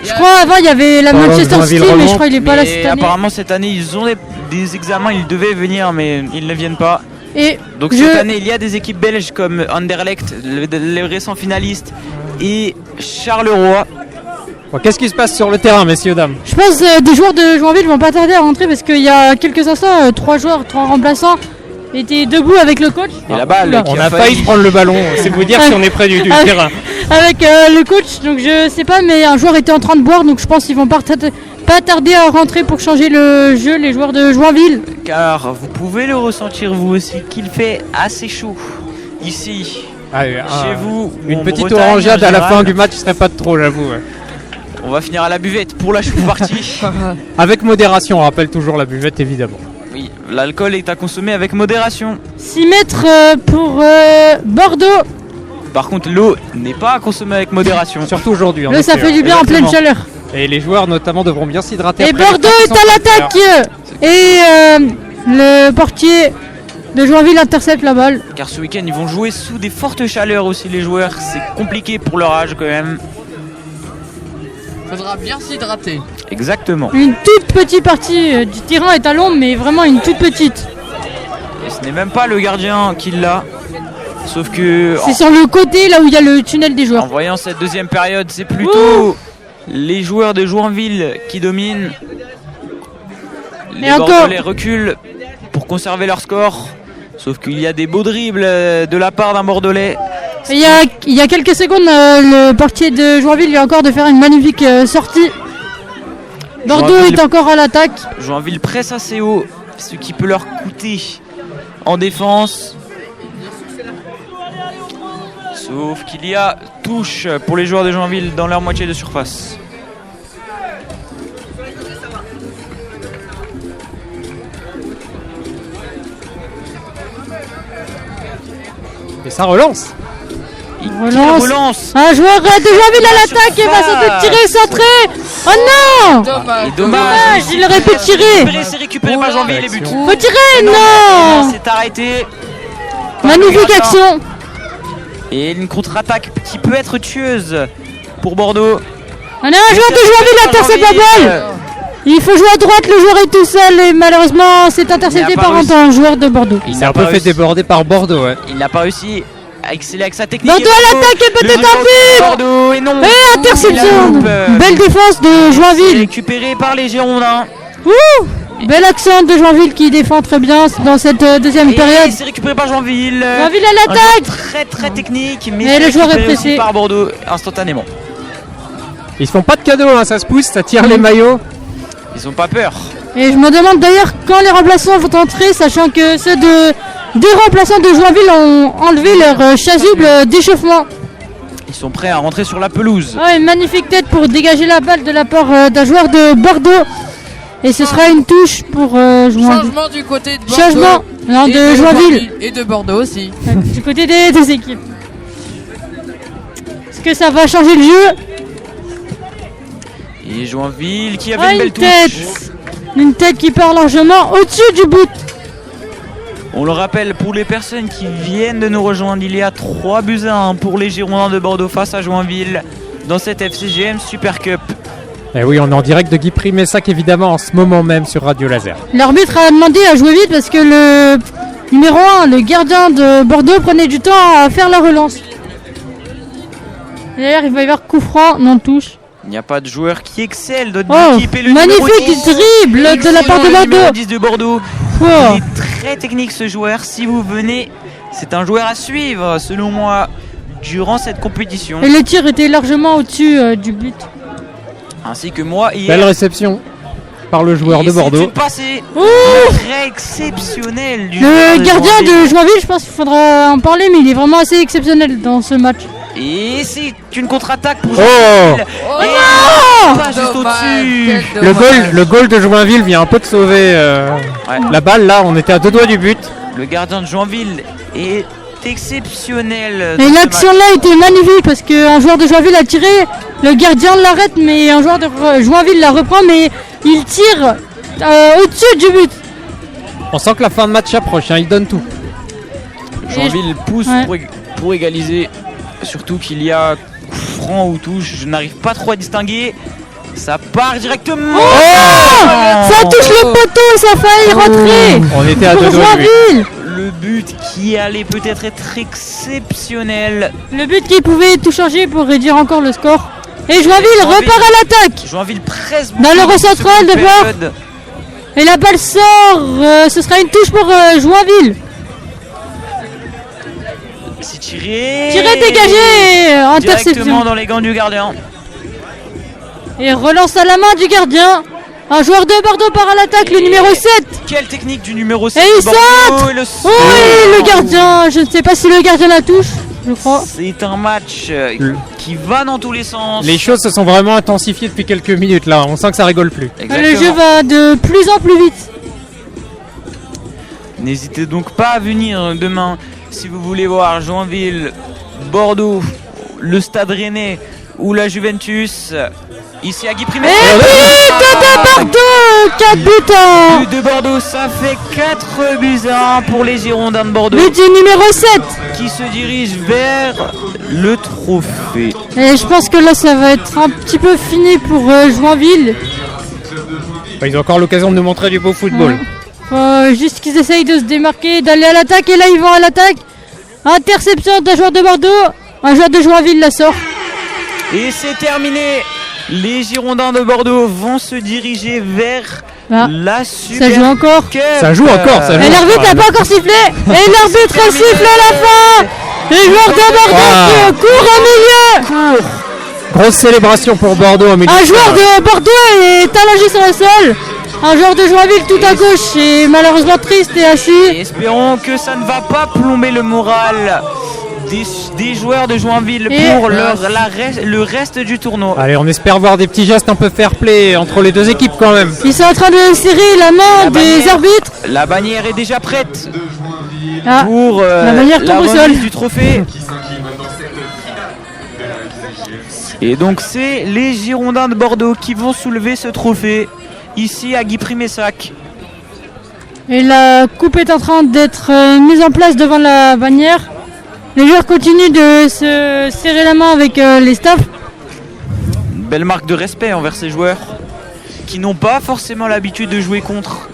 Je crois avant il y avait la Manchester City, mais je crois qu'il n'est pas là cette année. Apparemment cette année ils ont des examens, ils devaient venir mais ils ne viennent pas. Et donc cette année il y a des équipes belges comme Anderlecht, les récents finalistes, et Charleroi. Bon, qu'est-ce qui se passe sur le terrain, messieurs, dames? Je pense que des joueurs de Joinville vont pas tarder à rentrer parce qu'il y a quelques instants, 3 remplaçants étaient debout avec le coach. Et la balle, on a failli prendre le ballon, c'est vous dire si on est près du terrain. Avec le coach, donc je sais pas, mais un joueur était en train de boire, donc je pense qu'ils vont pas tarder à rentrer pour changer le jeu, les joueurs de Joinville. Car vous pouvez le ressentir vous aussi qu'il fait assez chaud ici, chez vous. Une petite orangeade à la fin du match serait pas de trop, j'avoue. On va finir à la buvette pour la partie. Avec modération, on rappelle toujours la buvette évidemment. Oui, l'alcool est à consommer avec modération. 6 mètres pour Bordeaux. Par contre, l'eau n'est pas à consommer avec modération. Surtout aujourd'hui. L'eau, ça fait du bien en pleine chaleur. Et les joueurs notamment devront bien s'hydrater. Et Bordeaux est à l'attaque. Et le portier de Joinville intercepte la balle. Car ce week-end, ils vont jouer sous des fortes chaleurs aussi, les joueurs. C'est compliqué pour leur âge quand même. Faudra bien s'hydrater. Exactement. Une toute petite partie du terrain est à l'ombre, mais vraiment une toute petite. Et ce n'est même pas le gardien qui l'a. Sauf que... C'est sur le côté, là où il y a le tunnel des joueurs. En voyant cette deuxième période, c'est plutôt les joueurs de Joinville qui dominent. Les Bordelais reculent pour conserver leur score. Sauf qu'il y a des beaux dribbles de la part d'un Bordelais. Il y a quelques secondes, le portier de Joinville vient encore de faire une magnifique sortie. Bordeaux est encore à l'attaque. Joinville presse assez haut, ce qui peut leur coûter en défense. Sauf qu'il y a touche pour les joueurs de Joinville dans leur moitié de surface. Et ça relance. Relance. Un joueur de Joinville à l'attaque et va s'en tirer centré. Oh non! Dommage. Il aurait pu tirer. C'est récupéré par Joinville les buts. Faut tirer, non! C'est arrêté. Magnifique action. Et une contre-attaque qui peut être tueuse pour Bordeaux. On a un joueur de Joinville intercepte la balle. Il faut jouer à droite, le joueur est tout seul et malheureusement c'est intercepté par un joueur de Bordeaux. Il s'est un peu fait déborder par Bordeaux. Il n'a pas réussi à exceller avec sa technique. Bordeaux à l'attaque et peut-être un but. Bordeaux et non. Et interception. Belle défense de Joinville. Récupéré par les Girondins. Bel accent de Joinville qui défend très bien dans cette deuxième période. C'est récupéré par Joinville. Joinville à l'attaque. Très très technique, mais le joueur est pressé par Bordeaux instantanément. Ils se font pas de cadeaux, ça se pousse, ça tire les maillots. Ils ont pas peur. Et je me demande d'ailleurs quand les remplaçants vont entrer, sachant que ceux des remplaçants de Joinville ont enlevé leur chasuble d'échauffement. Ils sont prêts à rentrer sur la pelouse. Une magnifique tête pour dégager la balle de la part d'un joueur de Bordeaux. Et ce sera une touche pour Joinville. Changement du côté de Bordeaux. Changement de Joinville. Et de Bordeaux aussi. Du côté des deux équipes. Est-ce que ça va changer le jeu? Et Joinville qui avait une belle touche. Une tête qui part largement au-dessus du but. On le rappelle pour les personnes qui viennent de nous rejoindre, il y a 3-1 pour les Girondins de Bordeaux face à Joinville dans cette FCGM Super Cup. Et oui, on est en direct de Guy Primessac évidemment en ce moment même sur Radio Laser. L'arbitre a demandé à jouer vite parce que le numéro 1, le gardien de Bordeaux, prenait du temps à faire la relance. D'ailleurs, il va y avoir coup franc, non touche. Il n'y a pas de joueur qui excelle de l'équipe. Et le magnifique dribble de la part de Bordeaux. Le 10 de Bordeaux. Il est très technique ce joueur. Si vous venez, c'est un joueur à suivre selon moi durant cette compétition. Et le tir était largement au-dessus du but. Ainsi que moi hier. Belle réception par le joueur de Bordeaux. C'est une passée très exceptionnelle du Le gardien de Joinville, je pense qu'il faudra en parler, mais il est vraiment assez exceptionnel dans ce match. Et c'est une contre-attaque pour Oh Joinville. Oh Et non pas juste Dommage, au-dessus. quel Le dommage. goal de Joinville vient un peu de sauver la balle. Là, on était à 2 doigts du but. Le gardien de Joinville est exceptionnel. Et dans ce l'action match. là était magnifique parce qu'un joueur de Joinville a tiré, le gardien l'arrête, mais un joueur de Joinville la reprend, mais il tire au-dessus du but. On sent que la fin de match approche, hein, il donne tout. Joinville pousse Ouais. pour égaliser. Surtout qu'il y a coup franc ou touche. Je n'arrive pas trop à distinguer. Ça part directement. Ça touche le poteau, ça a failli rentrer. On était à Pour 2 doigts du but. Joinville. Le but qui allait peut-être être exceptionnel. Le but qui pouvait tout changer pour réduire encore le score. Et Joinville repart à l'attaque. Joinville presse Dans le beaucoup recentrage cette de voir. période. Et la balle sort. Ce sera une touche pour Joinville. C'est tiré. Tiré, dégagé. Directement Interception. dans les gants du gardien. Et relance à la main du gardien. Un joueur de Bordeaux part à l'attaque, le numéro 7. Quelle technique du numéro 7 Et il de Bordeaux. saute. Et le Oui, saut. le gardien. Je ne sais pas si le gardien la touche. Je crois. C'est un match qui va dans tous les sens. Les choses se sont vraiment intensifiées depuis quelques minutes là. On sent que ça rigole plus. Exactement. Le jeu va de plus en plus vite. N'hésitez donc pas à venir demain si vous voulez voir Joinville, Bordeaux, le Stade Rennais ou la Juventus. Ici à Guy Primet. Et but de Bordeaux. 4 buts à 1. But de Bordeaux, ça fait 4 buts à 1 pour les Girondins de Bordeaux But du numéro 7. qui se dirigent vers le trophée. Et je pense que là, ça va être un petit peu fini pour Joinville. Bah, ils ont encore l'occasion de nous montrer du beau football. Juste qu'ils essayent de se démarquer, d'aller à l'attaque. Et là, ils vont à l'attaque. Interception d'un joueur de Bordeaux. Un joueur de Joinville la sort. Et c'est terminé. Les Girondins de Bordeaux vont se diriger vers Ah, la Super ça joue encore. Cup. Ça joue encore, ça joue. Et l'arbitre n'a pas encore sifflé. Et l'arbitre siffle à la fin. Les joueurs de Bordeaux qui courent au milieu. Grosse célébration pour Bordeaux au milieu. Un joueur de Bordeaux est allongé sur le sol. Un joueur de Joinville tout à gauche est malheureusement triste et assis. Et espérons que ça ne va pas plomber le moral des joueurs de Joinville Et- pour le reste du tournoi. Allez, on espère voir des petits gestes un peu fair-play entre les deux équipes quand même. Ils sont en train de serrer la main La des bannière. arbitres. La bannière est déjà prête Ah, pour la bannière tombe au remise sol. du trophée. Et donc c'est les Girondins de Bordeaux qui vont soulever ce trophée ici à Guy Primessac. Et la coupe est en train d'être mise en place devant la bannière. Les joueurs continuent de se serrer la main avec les staffs. Une belle marque de respect envers ces joueurs qui n'ont pas forcément l'habitude de jouer contre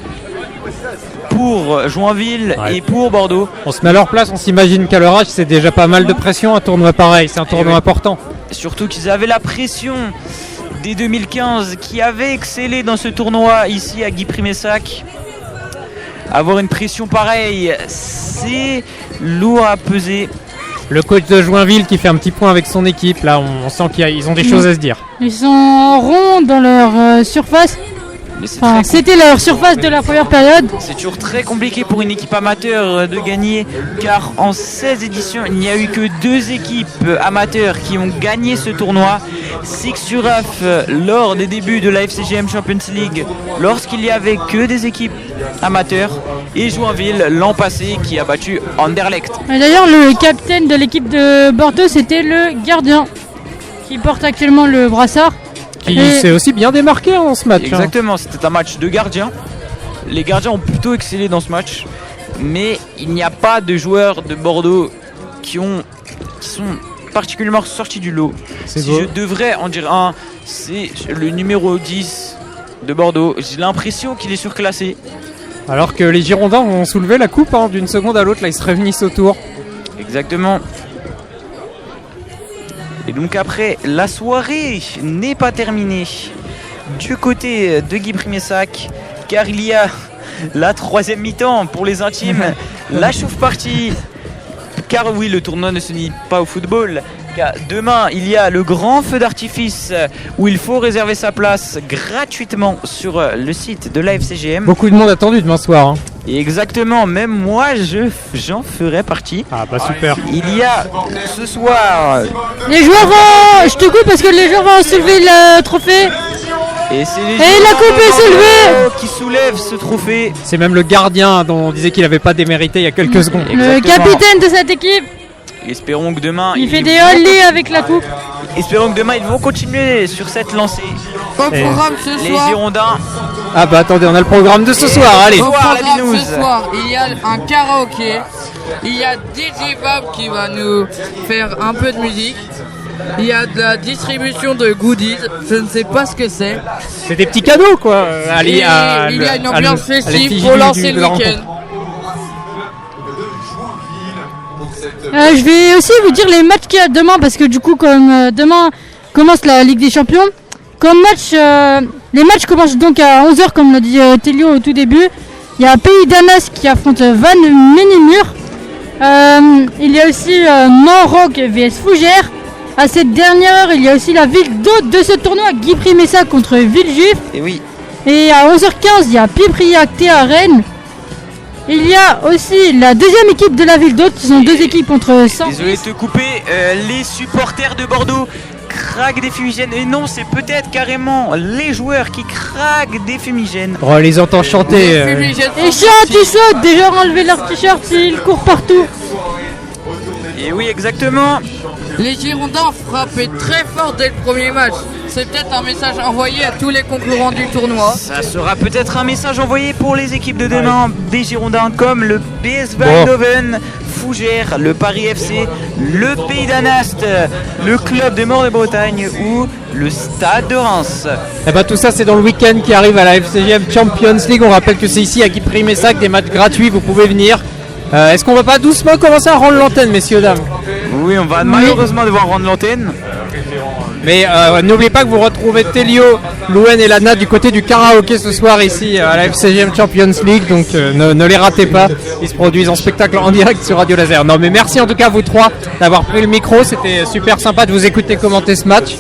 pour Joinville Ouais. et pour Bordeaux. On se met à leur place, on s'imagine qu'à leur âge c'est déjà pas mal de pression, un tournoi pareil, c'est un tournoi oui. important. Surtout qu'ils avaient la pression des 2015 qui avaient excellé dans ce tournoi ici à Guy Primessac. Avoir une pression pareille, c'est lourd à peser. Le coach de Joinville qui fait un petit point avec son équipe, là on sent qu'ils ont des choses à se dire. Ils sont en rond dans leur surface. Mais c'est Enfin, très c'était leur surface de la première période. C'est toujours très compliqué pour une équipe amateur de gagner car en 16 éditions il n'y a eu que 2 équipes amateurs qui ont gagné ce tournoi. Six Suraf lors des débuts de la FCGM Champions League lorsqu'il n'y avait que des équipes amateurs et Joinville l'an passé qui a battu Anderlecht. Et d'ailleurs, le capitaine de l'équipe de Bordeaux, c'était le gardien qui porte actuellement le brassard. Qui Et- s'est aussi bien démarqué dans ce match. hein. Exactement, c'était un match de gardiens. Les gardiens ont plutôt excellé dans ce match, mais il n'y a pas de joueurs de Bordeaux qui sont particulièrement sortis du lot. C'est Si beau. je devrais en dire un, c'est le numéro 10 de Bordeaux. J'ai l'impression qu'il est surclassé. Alors que les Girondins ont soulevé la coupe hein, d'une seconde à l'autre, là ils se réunissent autour. Exactement. Et donc après, la soirée n'est pas terminée du côté de Guy Primessac, car il y a la 3e mi-temps pour les intimes, la chauffe-partie. Car oui, le tournoi ne se limite pas au football. Car demain, il y a le grand feu d'artifice où il faut réserver sa place gratuitement sur le site de la FCGM. Beaucoup de monde attendu demain soir. hein. Et exactement, même moi j'en ferai partie. Ah bah super. Il y a ce soir, Les joueurs vont... Je te coupe parce que les joueurs vont soulever le trophée. et c'est les Et la coupe est soulevée. qui soulèvent ce trophée. C'est même le gardien dont on disait qu'il n'avait pas démérité il y a quelques secondes. Le Exactement. capitaine de cette équipe, Espérons que demain il fait ils des vont- ollies avec la coupe. Espérons que demain ils vont continuer sur cette lancée. Au programme ce Les soir. Girondins. Ah bah attendez, on a le programme de ce soir, allez. Au Soir, la programme binouse. ce soir, il y a un karaoké. Il y a DJ Bob qui va nous faire un peu de musique. Il y a de la distribution de goodies. Je ne sais pas ce que c'est. C'est des petits cadeaux quoi. Et il y a une ambiance festive pour lancer le week-end. Je vais aussi vous dire les matchs qu'il y a demain parce que du coup comme demain commence la Ligue des Champions, comme match, les matchs commencent donc à 11h comme l'a dit Télio au tout début. Il y a Pays d'Anas qui affronte Van Ménimur. Il y a aussi Morroc vs Fougères. À cette dernière heure, il y a aussi la ville d'hôte de ce tournoi, Guipry-Messac contre Villejuif. Et oui, Et à 11h15, il y a Pipriac à Rennes. Il y a aussi la deuxième équipe de la ville d'hôte, qui sont deux équipes entre 100. désolé de te couper, les supporters de Bordeaux craquent des fumigènes. Et non, c'est peut-être carrément les joueurs qui craquent des fumigènes. Oh, on les entend chanter. Et chantent, ils sautent, des gens ont enlevé leur t-shirt, ils courent partout. Et oui, exactement. Les Girondins frappaient très fort dès le premier match. C'est peut-être un message envoyé à tous les concurrents du tournoi. Ça sera peut-être un message envoyé pour les équipes de demain des Girondins comme le PS Bon. Eindhoven, Fougères, le Paris FC, le Pays d'Anast, le club de Mort-de-Bretagne ou le Stade de Reims. Et bah tout ça c'est dans le week-end qui arrive à la FCGM Champions League. On rappelle que c'est ici à Guipry-Messac, des matchs gratuits, vous pouvez venir. Est-ce qu'on va pas doucement commencer à rendre l'antenne, messieurs dames? Oui, on va malheureusement devoir rendre l'antenne. Mais n'oubliez pas que vous retrouvez Télio, Louen et Lana du côté du karaoké ce soir ici à la FCGM Champions League. Donc ne les ratez pas, ils se produisent en spectacle en direct sur Radio Laser. Non mais merci en tout cas à vous trois d'avoir pris le micro, c'était super sympa de vous écouter commenter ce match.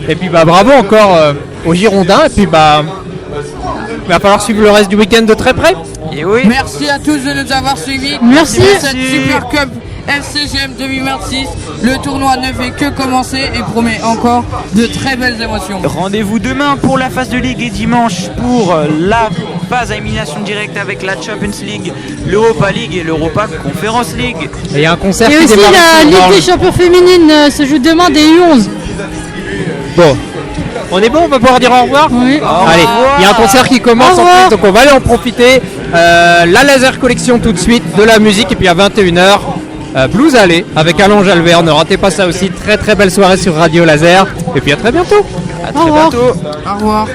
Et puis bah bravo encore aux Girondins. Et puis bah il va falloir suivre le reste du week-end de très près. Et oui. Merci à tous de nous avoir suivis. Merci. Pour cette Super Cup FCGM 2026. Le tournoi ne fait que commencer et promet encore de très belles émotions. Rendez-vous demain pour la phase de Ligue et dimanche pour la phase à élimination directe avec la Champions League, l'Europa League et l'Europa Conference League. Et il y a un concert Et qui aussi démarre la ici, Ligue des Champions féminines se joue demain des U11. Bon, on est bon, on va pouvoir dire au revoir. Oui. Allez, il y a un concert qui commence Au en revoir. plus, donc on va aller en profiter. La Laser Collection tout de suite, de la musique, et puis à 21h, Blues Alley avec Alain Jalvert. Ne ratez pas ça aussi, très très belle soirée sur Radio Laser, et puis à très bientôt. À Au très revoir. bientôt. Au revoir.